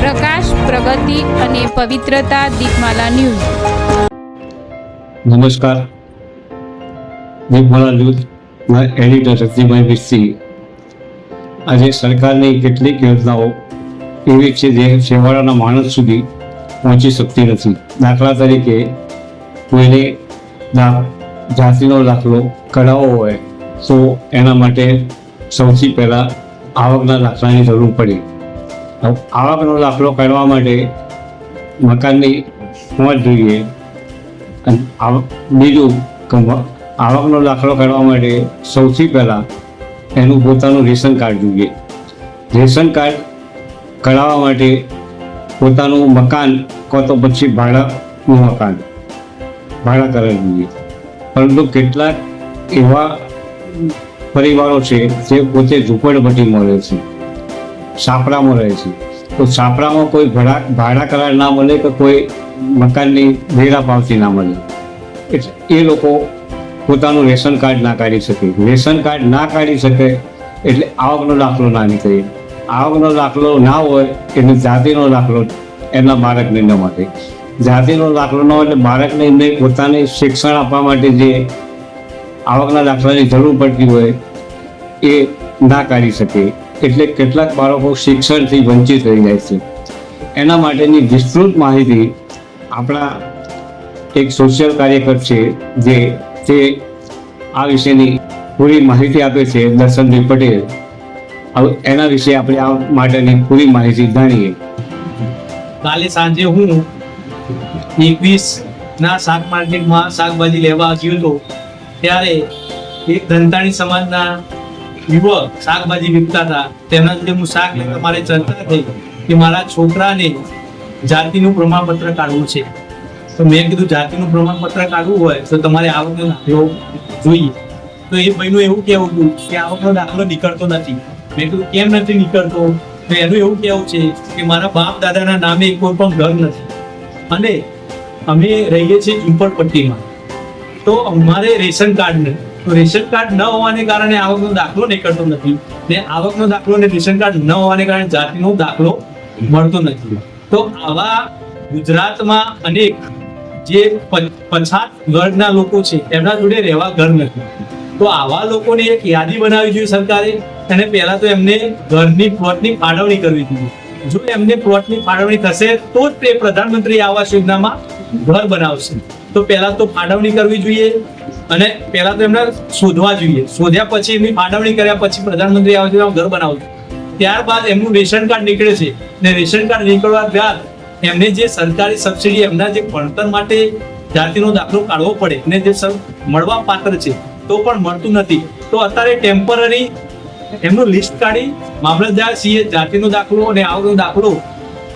પ્રકાશ, પ્રગતિ અને પવિત્રતા દીપમાલા ન્યૂઝ. નમસ્કાર. દીપમાલા ન્યૂઝના એડિટર રતિભાઈ મિસ્ત્રી. આજે સરકારની કેટલીક યોજનાઓ એવી છે જે છેવાડાના માણસ સુધી પહોંચી શકતી નથી. દાખલા તરીકે કોઈને જાતિનો દાખલો કઢાવવો હોય તો એના માટે સૌથી પહેલાં આવકના દાખલાની જરૂર પડે. આવકનો દાખલો કાઢવા માટે મકાનની પહોંચ જોઈએ. અને બીજું આવકનો દાખલો કાઢવા માટે સૌથી પહેલાં એનું પોતાનું રેશન કાર્ડ જોઈએ. રેશન કાર્ડ કઢાવવા માટે પોતાનું મકાન કાં તો પછી ભાડાનું મકાન ભાડા કરાવી જોઈએ. પરંતુ કેટલાક એવા પરિવારો છે જે પોતે ઝૂંપડપટ્ટીમાં રહે છે, છાપરામાં રહે છે. તો છાપરામાં કોઈ ભાડા કરાર ના મળે કે કોઈ મકાનની વેરા પાવતી ના મળે, એટલે એ લોકો પોતાનું રેશન કાર્ડ ના કાઢી શકે. રેશન કાર્ડ ના કાઢી શકે એટલે આવકનો દાખલો ના નીકળે. આવકનો દાખલો ના હોય એટલે જાતિનો દાખલો એમના બાળકને ન મળે. જાતિનો દાખલો ન હોય એટલે બાળકને એમને પોતાને શિક્ષણ આપવા માટે જે આવકના દાખલાની જરૂર પડતી હોય એ ના કાઢી શકે. એટલે કેટલાક બાળકો શિક્ષણથી વંચિત રહી જાય છે. એના માટેની વિસ્તૃત માહિતી આપણા એક સોશિયલ કાર્યકર છે જે તે આ વિશેની પૂરી માહિતી આપે છે, દર્શનભાઈ પટેલ. હવે એના વિશે આપણે આ માટેની પૂરી માહિતી જાણીએ. કાલે સાંજે હું 21 શાક માર્કેટમાં શાકભાજી લેવા ગયો હતો, ત્યારે એક ધનતાણી સમાજના યુવક શાકભાજી વેચતા હતા. તેમના જોડે હું શાક લેવા મારે ચર્ચા થઈ કે મારા છોકરાને જાતિનું પ્રમાણપત્ર કાઢવું છે. તો મેં કીધું જાતિનું પ્રમાણપત્ર કાઢવું હોય તો તમારે આવકનો દાખલો જોઈએ. તો એ ભાઈનું એવું કહેવું હતું કે આવકનો દાખલો નીકળતો નથી. મેં કીધું કેમ નથી નીકળતો? તો એનું એવું કહેવું છે કે મારા બાપ દાદાના નામે કોઈ પણ ઘર નથી અને અમે રહીએ છીએ ઝૂંપડપટ્ટીમાં, તો અમારે રેશન કાર્ડ નથી. તો રેશન કાર્ડ ન હોવાને કારણે આવકનો દાખલો નીકળતો નથી ને આવકનો દાખલો અને રેશન કાર્ડ ન હોવાને કારણે જાતિનો દાખલો મળતો નથી. તો આવા ગુજરાતમાં અનેક જે પછાત વર્ગના લોકો છે એમના જોડે રહેવા ઘર નથી. તો આવા લોકોની એક યાદી બનાવવી જોઈએ સરકારે. અને પહેલા તો એમને ઘરની પ્લોટની ફાળવણી કરવી જોઈએ. જો એમને પ્લોટની ફાળવણી થશે તો જ તે પ્રધાનમંત્રી આવાસ યોજનામાં ઘર બનાવશે. તો પહેલા તો ફાળવણી કરવી જોઈએ અને પહેલા તો એમને શોધવા જોઈએ. શોધ્યા પછી એમની ફાળવણી કર્યા પછી પ્રધાનમંત્રી આવાસ યોજનામાં ઘર બનાવશે. ત્યારબાદ એમનું રેશન કાર્ડ નીકળે છે ને રેશન કાર્ડ નીકળવા બાદ એમને જે સરકારી સબસિડી એમના જે ભણતર માટે જાતિનો દાખલો કાઢવો પડે ને જે મળવા પાત્ર છે તો પણ મળતું નથી. તો અત્યારે ટેમ્પરરી એમનું લિસ્ટ કાઢી મામલતદાર સીએ જાતિનો દાખલો અને આવકનો દાખલો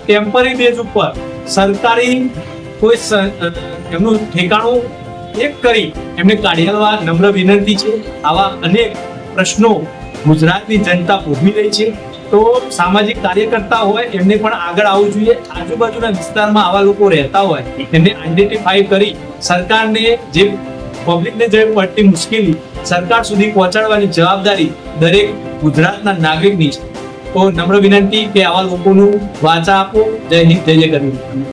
ટેમ્પરરી બેઝ ઉપર સરકારી કોઈ એમનું ઠેકાણું એક કરી એમને કાઢી આપવા નમ્ર વિનંતી છે. આવા અનેક પ્રશ્નો ગુજરાતની જનતા ભોગવી રહી છે. તો સામાજિક કાર્યકર્તા હોય એમને પણ આગળ આવવું જોઈએ. આજુબાજુના વિસ્તારમાં આવા લોકો રહેતા હોય એમને આઈડેન્ટિફાઈ કરી સરકારને જે પબ્લિકને જે પડતી મુશ્કેલી સરકાર સુધી પહોંચાડવાની જવાબદારી દરેક ગુજરાતના નાગરિકની છે. તો નમ્ર વિનંતી કે આવા લોકોનું વાચા આપો. જય હિન્દ, જય જય ગરવી.